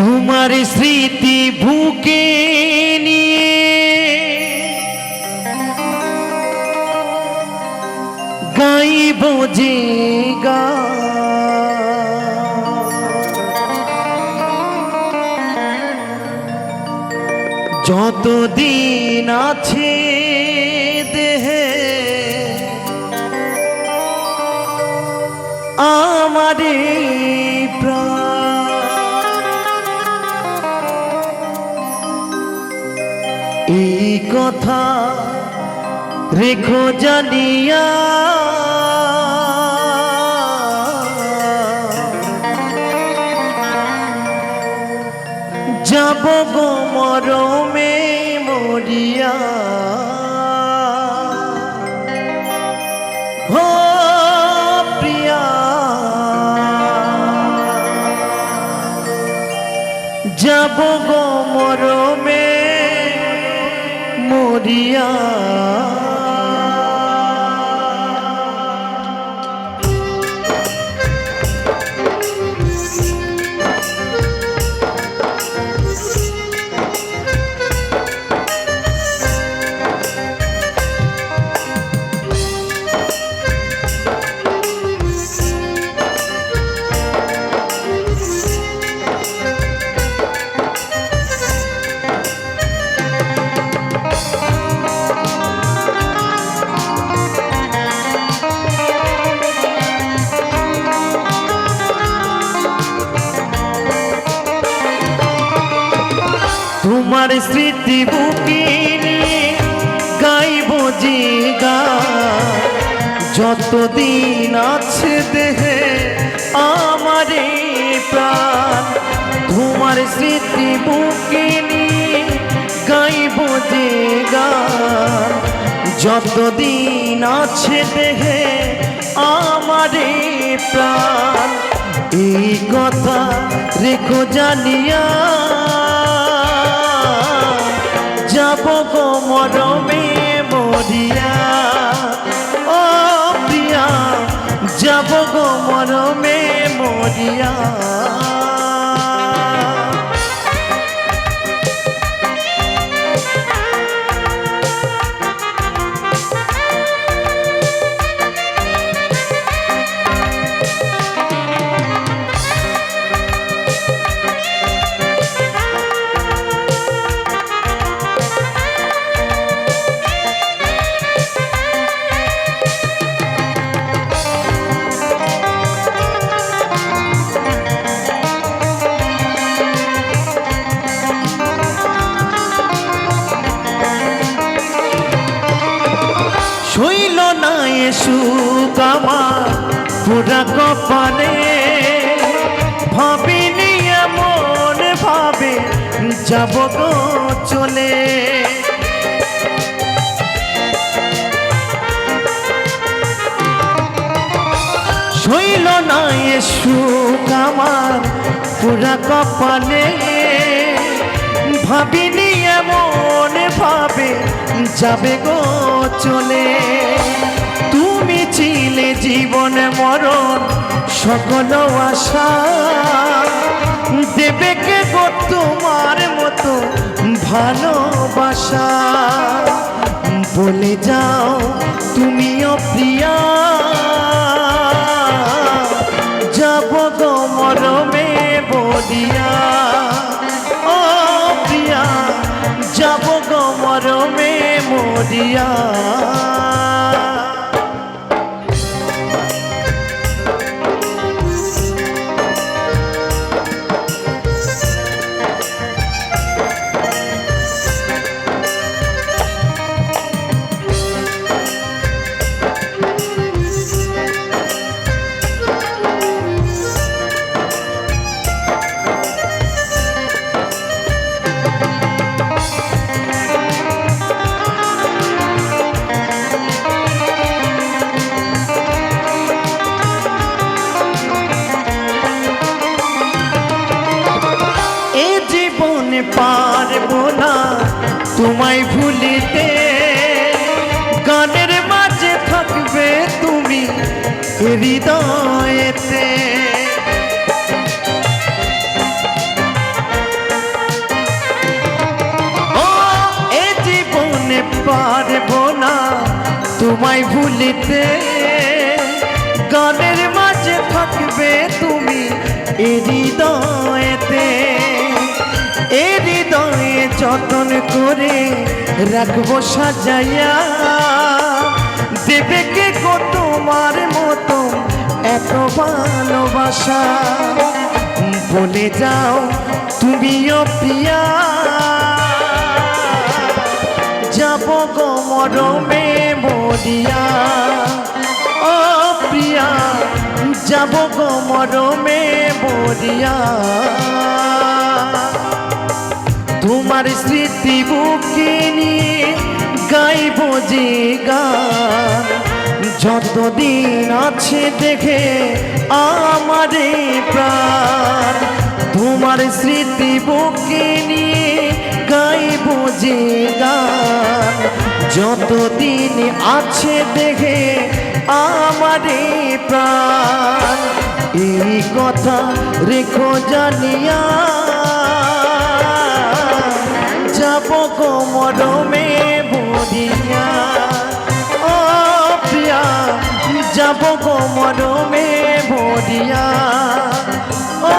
তোমার স্মৃতি বুকে নিয়ে গাইব যে যতদিন আছে দেহে আমার প্রাণ, এই কথা রেখো জানিয়া যাব গো মরমে মরিয়া। হো প্রিয়া যাব গো মরমে মরিয়া। তোমার স্মৃতি বুকে নিয়ে গাইব যে গান যতদিন আছে দেহে আমার প্রাণ। তোমার স্মৃতি বুকে নিয়ে গাইব যে গান যতদিন আছে দেহে আমার প্রাণ, এই কথা রেখো জানিয়া যাব গো মরমে মরিয়া। ও প্রিয়া যাব গো মরমে মরিয়া। শৈল না সুখ আমার পুরা কপালে, ভাবিনি এমন ভাবে যাব গো চলে। শৈল না সুখ আমার পুরা কপালে, ভাবিনি এমন ভাবে যাবে গো চলে। তুমি ছিলে জীবন মরণ সকল আশা, দেবে কে গো তোমার মতো ভালোবাসা। বলে যাও তুমিও প্রিয়া যাব গো মরমে বলিয়া। ও প্রিয়া যাব গো মরমে মরিয়া। পারবো না তোমায় ভুলিতে, গানের মাঝে থাকবে তুমি হৃদয়েতে। তোমায় ভুলিতে গানের মাঝে থাকবে তুমি এই হৃদয়েতে, এই হৃদয়ে যতন করে রাখবো সাজাইয়া, দেবে কে গো তোমার মতো এত ভালোবাসা। বলে যাও তুমিও প্রিয়া, যাব গো মরমে মরিয়া, ও প্রিয়া যাব গো মরমে মরিয়া। তোমার স্মৃতি বুকে নিয়ে গাইব যে গান, যতদিন আছে দেখে আমারে প্রাণ। তোমার স্মৃতি বুকে নিয়ে গাইব যে গান, যতদিন আছে দেখে আমারে প্রাণ। এই কথা রেখো জানিয়া, যাব গো মরমে মরিয়া, ও প্রিয়া যাব গো মরমে মরিয়া, ও